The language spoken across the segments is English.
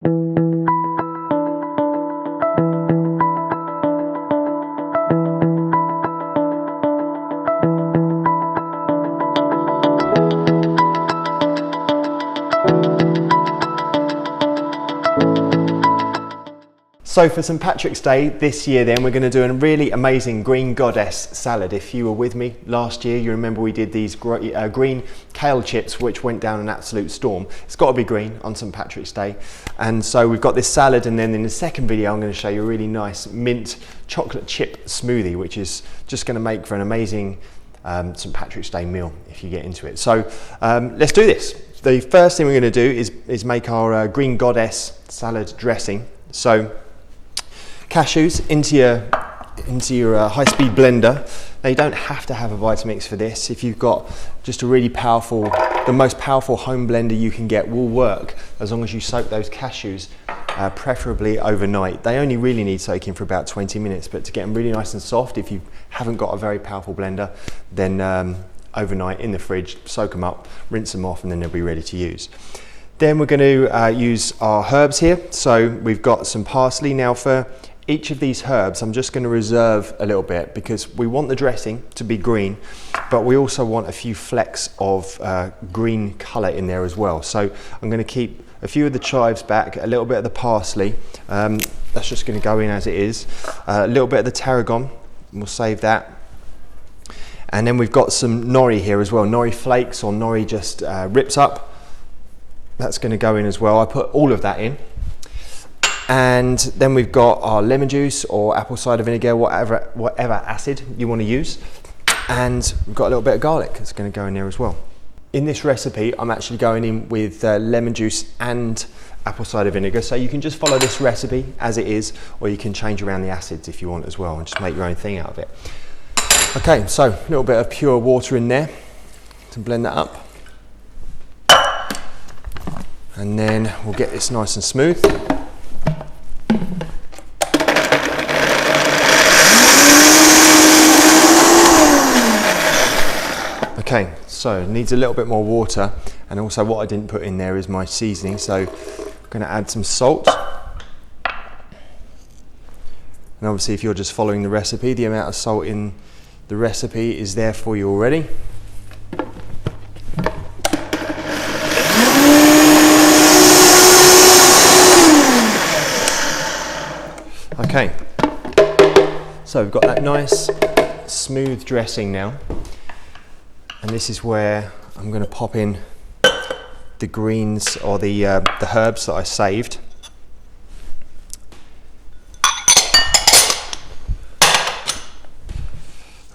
So for St. Patrick's Day this year then, we're going to do a really amazing green goddess salad. If you were with me last year, you remember we did these green kale chips which went down an absolute storm. It's got to be green on St. Patrick's Day. And so we've got this salad, and then in the second video I'm going to show you a really nice mint chocolate chip smoothie, which is just going to make for an amazing St. Patrick's Day meal if you get into it. So let's do this. The first thing we're going to do is make our green goddess salad dressing. So cashews into your high-speed blender. Now you don't have to have a Vitamix for this. If you've got just a really powerful, the most powerful home blender you can get will work, as long as you soak those cashews, preferably overnight. They only really need soaking for about 20 minutes, but to get them really nice and soft, if you haven't got a very powerful blender, then overnight in the fridge, soak them up, rinse them off, and then they'll be ready to use. Then we're going to use our herbs here. So we've got some parsley. Now for each of these herbs, I'm just going to reserve a little bit because we want the dressing to be green, but we also want a few flecks of green colour in there as well. So I'm going to keep a few of the chives back, a little bit of the parsley. That's just going to go in as it is. A little bit of the tarragon, we'll save that. And then we've got some nori here as well, nori flakes or nori just rips up. That's going to go in as well. I put all of that in. And then we've got our lemon juice or apple cider vinegar, whatever acid you want to use. And we've got a little bit of garlic that's going to go in there as well. In this recipe, I'm actually going in with lemon juice and apple cider vinegar. So you can just follow this recipe as it is, or you can change around the acids if you want as well and just make your own thing out of it. Okay, so a little bit of pure water in there to blend that up. And then we'll get this nice and smooth. Okay, so it needs a little bit more water, and also what I didn't put in there is my seasoning, so I'm going to add some salt. And obviously if you're just following the recipe, the amount of salt in the recipe is there for you already. Okay, so we've got that nice smooth dressing now. And this is where I'm going to pop in the greens or the herbs that I saved.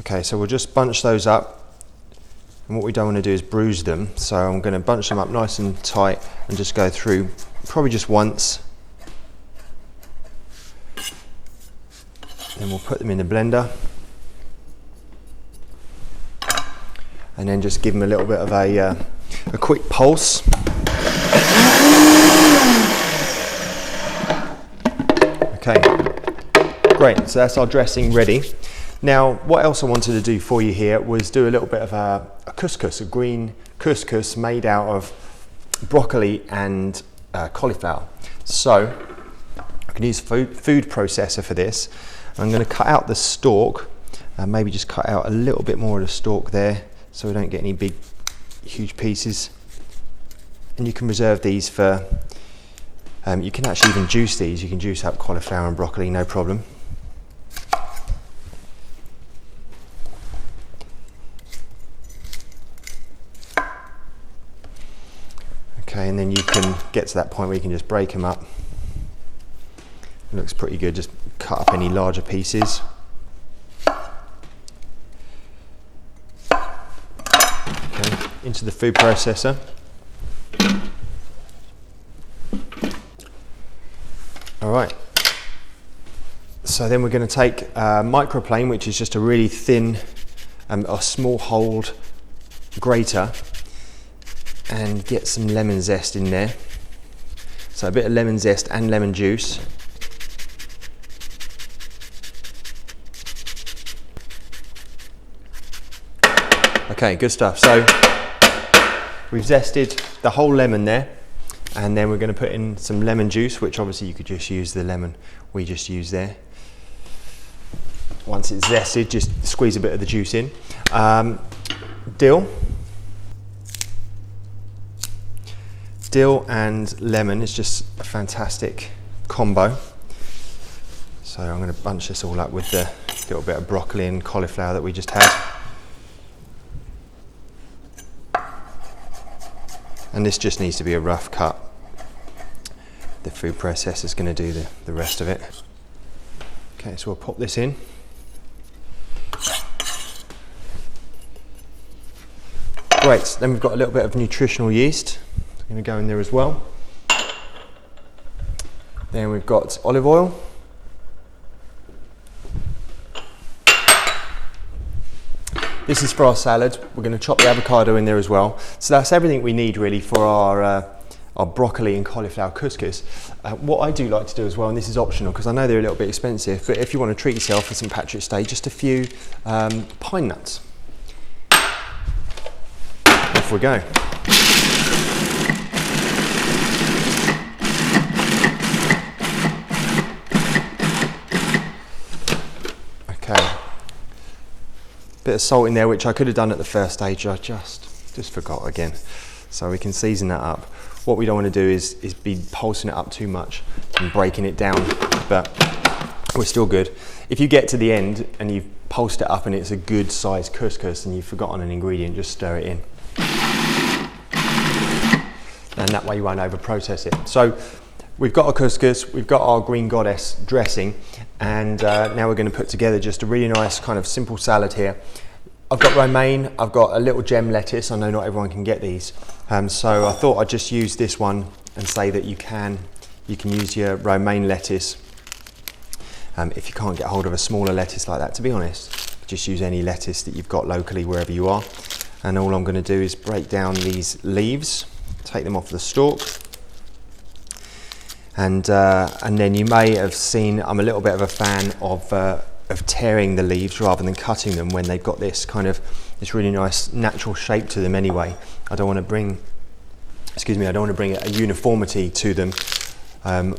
Okay, so we'll just bunch those up. And what we don't want to do is bruise them. So I'm going to bunch them up nice and tight and just go through probably just once. Then we'll put them in the blender. And then just give them a little bit of a quick pulse. Okay, great, so that's our dressing ready. Now, what else I wanted to do for you here was do a little bit of a couscous, a green couscous made out of broccoli and cauliflower. So, I can use a food processor for this. I'm going to cut out the stalk, maybe just cut out a little bit more of the stalk there, so we don't get any big, huge pieces. And you can reserve these for, you can actually even juice these. You can juice up cauliflower and broccoli, no problem. Okay, and then you can get to that point where you can just break them up. It looks pretty good, just cut up any larger pieces. Into the food processor. All right. So then we're going to take a microplane, which is just a really thin, a small holed grater, and get some lemon zest in there. So a bit of lemon zest and lemon juice. Okay, good stuff. So we've zested the whole lemon there, And then we're going to put in some lemon juice, which obviously you could just use the lemon we just used there. Once it's zested, just squeeze a bit of the juice in. Dill. Dill and lemon is just a fantastic combo. So I'm going to bunch this all up with the little bit of broccoli and cauliflower that we just had. And this just needs to be a rough cut. The food processor is going to do the rest of it. Okay, so we'll pop this in. Great, then we've got a little bit of nutritional yeast. It's going to go in there as well. Then we've got olive oil. This is for our salad. We're going to chop the avocado in there as well. So that's everything we need really for our broccoli and cauliflower couscous. What I do like to do as well, and this is optional because I know they're a little bit expensive, but if you want to treat yourself for St. Patrick's Day, just a few pine nuts. Off we go. Okay. Bit of salt in there, which I could have done at the first stage. I just forgot again. So we can season that up. What we don't want to do is be pulsing it up too much and breaking it down, but we're still good. If you get to the end and you've pulsed it up and it's a good sized couscous and you've forgotten an ingredient, just stir it in. And that way you won't over process it. So we've got our couscous, we've got our green goddess dressing, and now we're going to put together just a really nice kind of simple salad here. I've got romaine, I've got a little gem lettuce. I know not everyone can get these, so I thought I'd just use this one and say that you can use your romaine lettuce if you can't get hold of a smaller lettuce like that. To be honest, just use any lettuce that you've got locally wherever you are. And all I'm going to do is break down these leaves, take them off the stalk. And then you may have seen I'm a little bit of a fan of tearing the leaves rather than cutting them when they've got this kind of this really nice natural shape to them anyway. I don't want to bring a uniformity to them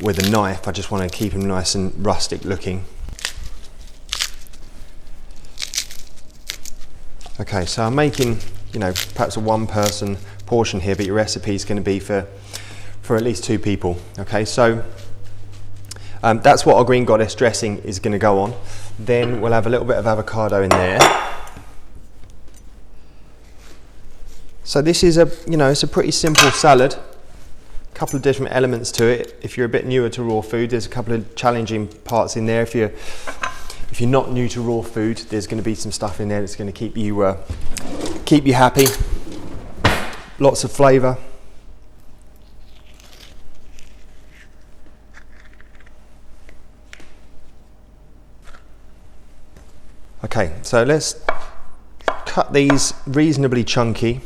with a knife. I just want to keep them nice and rustic looking. Okay, so I'm making, perhaps a one-person portion here, but your recipe is going to be for at least 2 people. Okay, so that's what our green goddess dressing is going to go on. Then we'll have a little bit of avocado in there. So this is it's a pretty simple salad. A couple of different elements to it. If you're a bit newer to raw food, there's a couple of challenging parts in there. If you're not new to raw food, there's going to be some stuff in there that's going to keep you happy. Lots of flavour. Okay, so let's cut these reasonably chunky.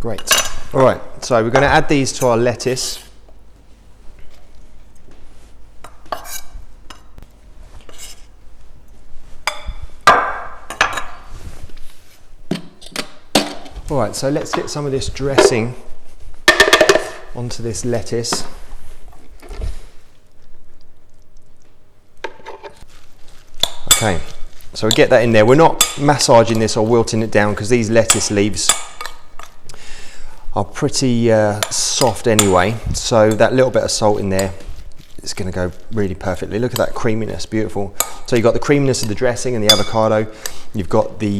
Great. All right, so we're going to add these to our lettuce. All right, so let's get some of this dressing onto this lettuce. Okay, so we get that in there. We're not massaging this or wilting it down because these lettuce leaves are pretty soft anyway, so that little bit of salt in there is going to go really perfectly. Look at that creaminess, beautiful. So you've got the creaminess of the dressing and the avocado, you've got the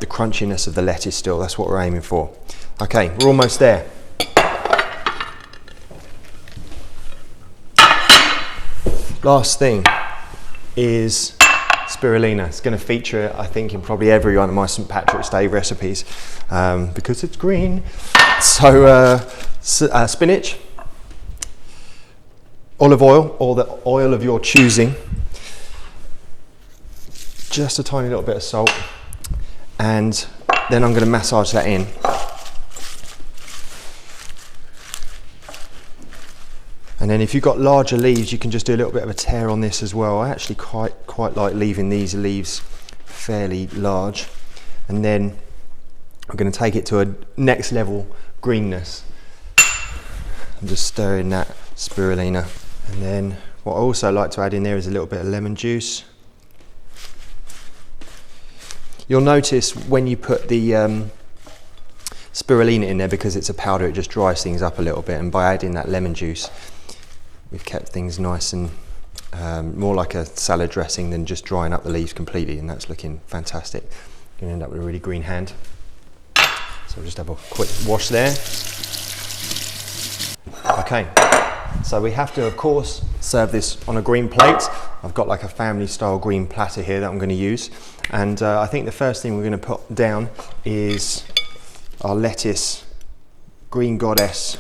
crunchiness of the lettuce still. That's what we're aiming for. Okay, we're almost there. Last thing is spirulina. It's going to feature, I think, in probably every one of my St. Patrick's Day recipes because it's green. So spinach, olive oil, or the oil of your choosing, just a tiny little bit of salt, and then I'm going to massage that in. And then if you've got larger leaves, you can just do a little bit of a tear on this as well. I actually quite like leaving these leaves fairly large. And then we're going to take it to a next level greenness. I'm just stirring that spirulina. And then what I also like to add in there is a little bit of lemon juice. You'll notice when you put the spirulina in there, because it's a powder, it just dries things up a little bit, and by adding that lemon juice, we've kept things nice and more like a salad dressing than just drying up the leaves completely, and that's looking fantastic. You're going to end up with a really green hand. So we'll just have a quick wash there. Okay, so we have to, of course, serve this on a green plate. I've got like a family style green platter here that I'm going to use, and I think the first thing we're going to put down is our lettuce green goddess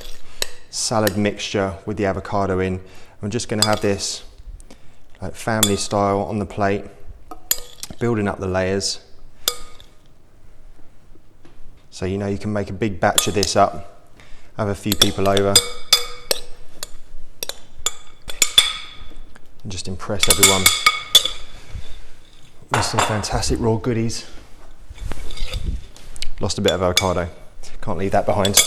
salad mixture with the avocado in. I'm just going to have this like family style on the plate, building up the layers. So you know you can make a big batch of this up, have a few people over, and just impress everyone with some fantastic raw goodies. Lost a bit of avocado, can't leave that behind.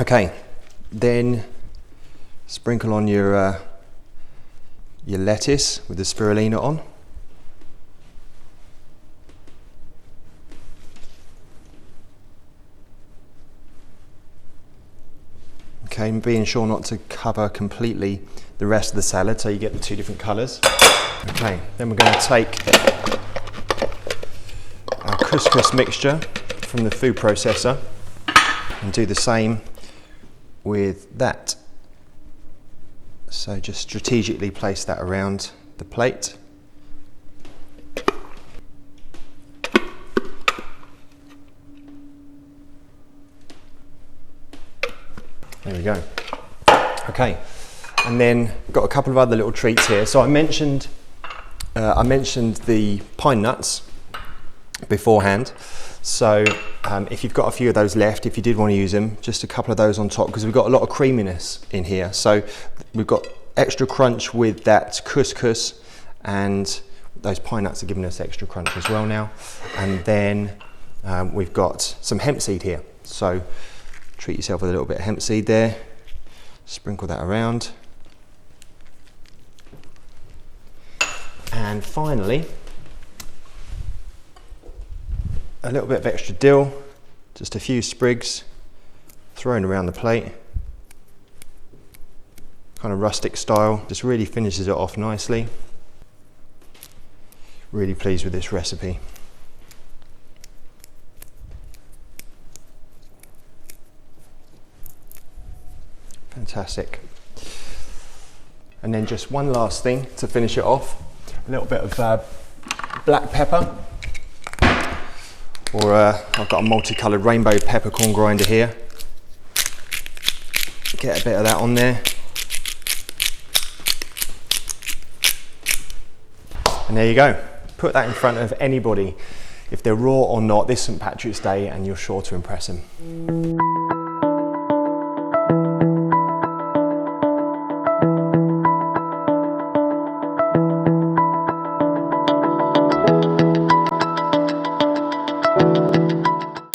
Okay, then sprinkle on your lettuce with the spirulina on. Okay, being sure not to cover completely the rest of the salad so you get the two different colours. Okay, then we're going to take our couscous mixture from the food processor and do the same with that. So just strategically place that around the plate. There we go. Okay, and then got a couple of other little treats here. So I mentioned the pine nuts beforehand. So if you've got a few of those left, if you did want to use them, just a couple of those on top, because we've got a lot of creaminess in here. So we've got extra crunch with that couscous, and those pine nuts are giving us extra crunch as well now. And then we've got some hemp seed here. So treat yourself with a little bit of hemp seed there. Sprinkle that around. And finally, a little bit of extra dill, just a few sprigs thrown around the plate. Kind of rustic style, just really finishes it off nicely. Really pleased with this recipe. Fantastic. And then just one last thing to finish it off, a little bit of black pepper, or I've got a multicoloured rainbow peppercorn grinder here. Get a bit of that on there. And there you go. Put that in front of anybody, if they're raw or not, this St. Patrick's Day, and you're sure to impress them.